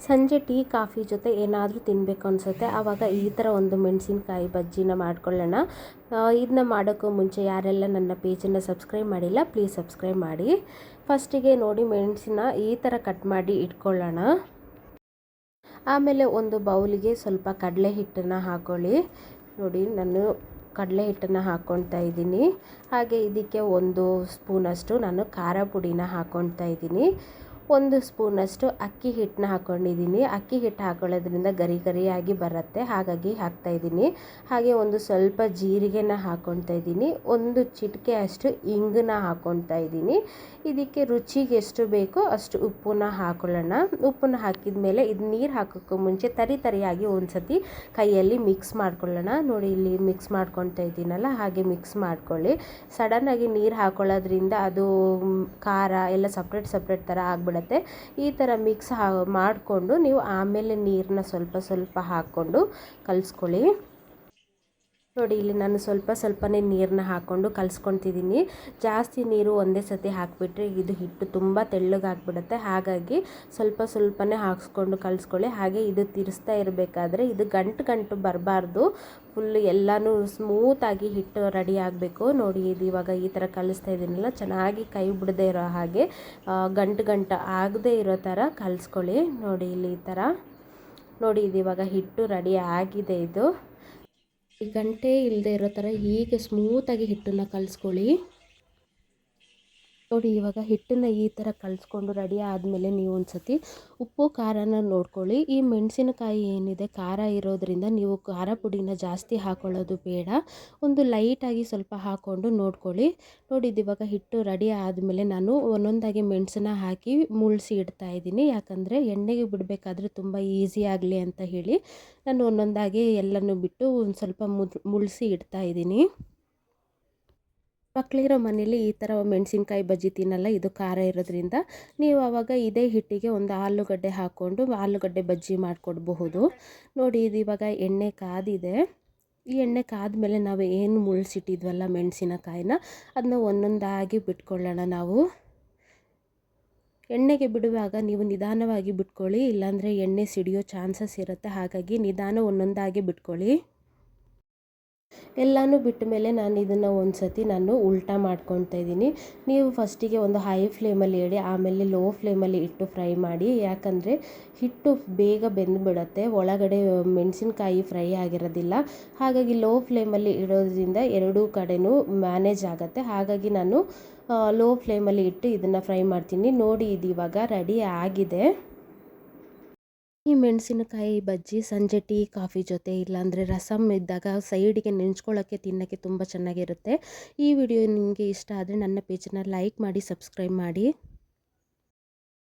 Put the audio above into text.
ಸಂಜೆ tea coffee ಜೊತೆ ಏನಾದರೂ ತಿನ್ನಬೇಕು ಅನಿಸುತ್ತೆ, ಆವಾಗ ಈ ಥರ ಒಂದು ಮೆಣಸಿನಕಾಯಿ ಬಜ್ಜಿನ ಮಾಡ್ಕೊಳ್ಳೋಣ. ಇದನ್ನ ಮಾಡೋಕ್ಕೂ ಮುಂಚೆ ಯಾರೆಲ್ಲ ನನ್ನ ಪೇಜನ್ನು ಸಬ್ಸ್ಕ್ರೈಬ್ ಮಾಡಿಲ್ಲ ಪ್ಲೀಸ್ ಸಬ್ಸ್ಕ್ರೈಬ್ ಮಾಡಿ. ಫಸ್ಟಿಗೆ ನೋಡಿ ಮೆಣಸಿನ ಈ ಥರ ಕಟ್ ಮಾಡಿ ಇಟ್ಕೊಳ್ಳೋಣ. ಆಮೇಲೆ ಒಂದು ಬೌಲಿಗೆ ಸ್ವಲ್ಪ ಕಡಲೆ ಹಿಟ್ಟನ್ನು ಹಾಕ್ಕೊಳ್ಳಿ. ನೋಡಿ ನಾನು ಕಡಲೆ ಹಿಟ್ಟನ್ನು ಹಾಕ್ಕೊಳ್ತಾ ಇದ್ದೀನಿ. ಹಾಗೆ ಇದಕ್ಕೆ 1 ಸ್ಪೂನಷ್ಟು ನಾನು ಖಾರ ಪುಡಿನ ಹಾಕ್ಕೊಳ್ತಾ ಇದ್ದೀನಿ. 1 ಸ್ಪೂನಷ್ಟು ಅಕ್ಕಿ ಹಿಟ್ಟನ್ನ ಹಾಕ್ಕೊಂಡಿದ್ದೀನಿ. ಅಕ್ಕಿ ಹಿಟ್ಟು ಹಾಕೊಳ್ಳೋದ್ರಿಂದ ಗರಿ ಗರಿಯಾಗಿ ಬರುತ್ತೆ, ಹಾಗಾಗಿ ಹಾಕ್ತಾಯಿದ್ದೀನಿ. ಹಾಗೆ ಒಂದು ಸ್ವಲ್ಪ ಜೀರಿಗೆನ ಹಾಕ್ಕೊಳ್ತಾ ಇದ್ದೀನಿ. 1 ಚಿಟಿಕೆ ಅಷ್ಟು ಇಂಗನ್ನ ಹಾಕ್ಕೊಳ್ತಾ ಇದ್ದೀನಿ. ಇದಕ್ಕೆ ರುಚಿಗೆ ಎಷ್ಟು ಬೇಕೋ ಅಷ್ಟು ಉಪ್ಪನ್ನ ಹಾಕೊಳ್ಳೋಣ. ಉಪ್ಪನ್ನ ಹಾಕಿದ ಮೇಲೆ ಇದು ನೀರು ಹಾಕೋಕ್ಕೂ ಮುಂಚೆ ತರಿಯಾಗಿ ಒಂದು ಸತಿ ಕೈಯಲ್ಲಿ ಮಿಕ್ಸ್ ಮಾಡ್ಕೊಳ್ಳೋಣ. ನೋಡಿ ಇಲ್ಲಿ ಮಿಕ್ಸ್ ಮಾಡ್ಕೊಳ್ತಾ ಇದ್ದೀನಲ್ಲ, ಹಾಗೆ ಮಿಕ್ಸ್ ಮಾಡ್ಕೊಳ್ಳಿ. ಸಡನ್ನಾಗಿ ನೀರು ಹಾಕೊಳ್ಳೋದ್ರಿಂದ ಅದು ಖಾರ ಎಲ್ಲ ಸಪ್ರೇಟ್ ಥರ ಆಗಿಬಿಡುತ್ತೆ. ಈ ಥರ ಮಿಕ್ಸ್ ಮಾಡಿಕೊಂಡು ನೀವು ಆಮೇಲೆ ನೀರನ್ನ ಸ್ವಲ್ಪ ಹಾಕ್ಕೊಂಡು ಕಲಿಸ್ಕೊಳ್ಳಿ. ನೋಡಿ ಇಲ್ಲಿ ನಾನು ಸ್ವಲ್ಪನೇ ನೀರನ್ನ ಹಾಕ್ಕೊಂಡು ಕಲಿಸ್ಕೊತಿದ್ದೀನಿ. ಜಾಸ್ತಿ ನೀರು ಒಂದೇ ಸತಿ ಹಾಕಿಬಿಟ್ರೆ ಇದು ಹಿಟ್ಟು ತುಂಬ ತೆಳ್ಳಗಾಗ್ಬಿಡುತ್ತೆ, ಹಾಗಾಗಿ ಸ್ವಲ್ಪನೇ ಹಾಕ್ಸ್ಕೊಂಡು ಕಲಿಸ್ಕೊಳ್ಳಿ. ಹಾಗೆ ಇದು ತಿರ್ಸ್ತಾ ಇರಬೇಕಾದ್ರೆ ಇದು ಗಂಟು ಬರಬಾರ್ದು, ಫುಲ್ ಎಲ್ಲನೂ ಸ್ಮೂತಾಗಿ ಹಿಟ್ಟು ರೆಡಿ ಆಗಬೇಕು. ನೋಡಿ ಇದು ಇವಾಗ ಈ ಥರ ಕಲಿಸ್ತಾ ಇದ್ದೀನಲ್ಲ, ಚೆನ್ನಾಗಿ ಕೈ ಬಿಡದೆ ಇರೋ ಹಾಗೆ ಗಂಟು ಆಗದೆ ಇರೋ ಥರ ಕಲಿಸ್ಕೊಳ್ಳಿ. ನೋಡಿ ಇಲ್ಲಿ ಈ ಥರ ನೋಡಿ ಇದು ಇವಾಗ ಹಿಟ್ಟು ರೆಡಿ ಆಗಿದೆ. ಇದು ಗಂಟೆ ಇಲ್ಲದೆ ಇರೋ ಥರ ಹೀಗೆ ಸ್ಮೂತಾಗಿ ಹಿಟ್ಟನ್ನು ಕಲಿಸ್ಕೊಳ್ಳಿ. ನೋಡಿ ಇವಾಗ ಹಿಟ್ಟನ್ನು ಈ ಥರ ಕಲಿಸ್ಕೊಂಡು ರೆಡಿ ಆದಮೇಲೆ ನೀವು ಒಂದು ಸತಿ ಉಪ್ಪು ಖಾರನ ನೋಡ್ಕೊಳ್ಳಿ. ಈ ಮೆಣಸಿನಕಾಯಿ ಏನಿದೆ ಖಾರ ಇರೋದ್ರಿಂದ ನೀವು ಖಾರ ಪುಡಿನ ಜಾಸ್ತಿ ಹಾಕೊಳ್ಳೋದು ಬೇಡ, ಒಂದು ಲೈಟಾಗಿ ಸ್ವಲ್ಪ ಹಾಕ್ಕೊಂಡು ನೋಡ್ಕೊಳ್ಳಿ. ನೋಡಿ ಇದು ಇವಾಗ ಹಿಟ್ಟು ರೆಡಿ ಆದಮೇಲೆ ನಾನು ಒಂದೊಂದಾಗಿ ಮೆಣಸನ್ನ ಹಾಕಿ ಮುಳ್ಸಿ ಇಡ್ತಾ ಇದ್ದೀನಿ. ಯಾಕಂದರೆ ಎಣ್ಣೆಗೆ ಬಿಡಬೇಕಾದ್ರೆ ತುಂಬ ಈಸಿ ಆಗಲಿ ಅಂತ ಹೇಳಿ ನಾನು ಒಂದೊಂದಾಗಿ ಎಲ್ಲನೂ ಬಿಟ್ಟು ಒಂದು ಸ್ವಲ್ಪ ಮುಳ್ಸಿ ಇಡ್ತಾ ಇದ್ದೀನಿ. ಮಕ್ಕಳಿರೋ ಮನೇಲಿ ಈ ಥರ ಮೆಣಸಿನ್ಕಾಯಿ ಬಜ್ಜಿ ತಿನ್ನಲ್ಲ, ಇದು ಖಾರ ಇರೋದ್ರಿಂದ ನೀವು ಆವಾಗ ಇದೇ ಹಿಟ್ಟಿಗೆ ಒಂದು ಆಲೂಗಡ್ಡೆ ಹಾಕ್ಕೊಂಡು ಆಲೂಗಡ್ಡೆ ಬಜ್ಜಿ ಮಾಡಿಕೊಡ್ಬಹುದು. ನೋಡಿ ಇದು ಇವಾಗ ಎಣ್ಣೆ ಕಾದಿದೆ. ಈ ಎಣ್ಣೆ ಕಾದ್ಮೇಲೆ ನಾವು ಏನು ಮುಳ್ಸಿಟ್ಟಿದ್ವಲ್ಲ ಮೆಣಸಿನಕಾಯಿನ ಅದನ್ನ ಒಂದೊಂದಾಗಿ ಬಿಟ್ಕೊಳ್ಳೋಣ. ನಾವು ಎಣ್ಣೆಗೆ ಬಿಡುವಾಗ ನೀವು ನಿಧಾನವಾಗಿ ಬಿಟ್ಕೊಳ್ಳಿ, ಇಲ್ಲಾಂದರೆ ಎಣ್ಣೆ ಸಿಡಿಯೋ ಚಾನ್ಸಸ್ ಇರುತ್ತೆ, ಹಾಗಾಗಿ ನಿಧಾನ ಒಂದೊಂದಾಗಿ ಬಿಟ್ಕೊಳ್ಳಿ. ಎಲ್ಲನೂ ಬಿಟ್ಟ ಮೇಲೆ ನಾನು ಇದನ್ನು ಒಂದು ಸತಿ ಉಲ್ಟಾ ಮಾಡ್ಕೊತಾ ಇದ್ದೀನಿ. ನೀವು ಫಸ್ಟಿಗೆ ಒಂದು ಹೈ ಫ್ಲೇಮಲ್ಲಿ ಇಡಿ, ಆಮೇಲೆ ಲೋ ಫ್ಲೇಮಲ್ಲಿ ಇಟ್ಟು ಫ್ರೈ ಮಾಡಿ. ಯಾಕಂದರೆ ಹಿಟ್ಟು ಬೇಗ ಬೆಂದುಬಿಡುತ್ತೆ, ಒಳಗಡೆ ಮೆಣಸಿನ್ಕಾಯಿ ಫ್ರೈ ಆಗಿರೋದಿಲ್ಲ. ಹಾಗಾಗಿ ಲೋ ಫ್ಲೇಮಲ್ಲಿ ಇಡೋದ್ರಿಂದ ಎರಡೂ ಕಡೆನೂ ಮ್ಯಾನೇಜ್ ಆಗುತ್ತೆ. ಹಾಗಾಗಿ ನಾನು ಲೋ ಫ್ಲೇಮಲ್ಲಿ ಇಟ್ಟು ಇದನ್ನು ಫ್ರೈ ಮಾಡ್ತೀನಿ. ನೋಡಿ ಇದು ಇವಾಗ ರೆಡಿ ಆಗಿದೆ. ಈ ಮೆಣಸಿನಕಾಯಿ ಬಜ್ಜಿ ಸಂಜೆ ಟೀ ಕಾಫಿ ಜೊತೆ ಇಲ್ಲಾಂದರೆ ರಸಮ್ ಇದ್ದಾಗ ಸೈಡಿಗೆ ನೆಂಚ್ಕೊಳ್ಳೋಕ್ಕೆ ತಿನ್ನೋಕ್ಕೆ ತುಂಬ ಚೆನ್ನಾಗಿರುತ್ತೆ. ಈ ವಿಡಿಯೋ ನಿಮಗೆ ಇಷ್ಟ ಆದರೆ ನನ್ನ ಪೇಜನ್ನು ಲೈಕ್ ಮಾಡಿ ಸಬ್ಸ್ಕ್ರೈಬ್ ಮಾಡಿ.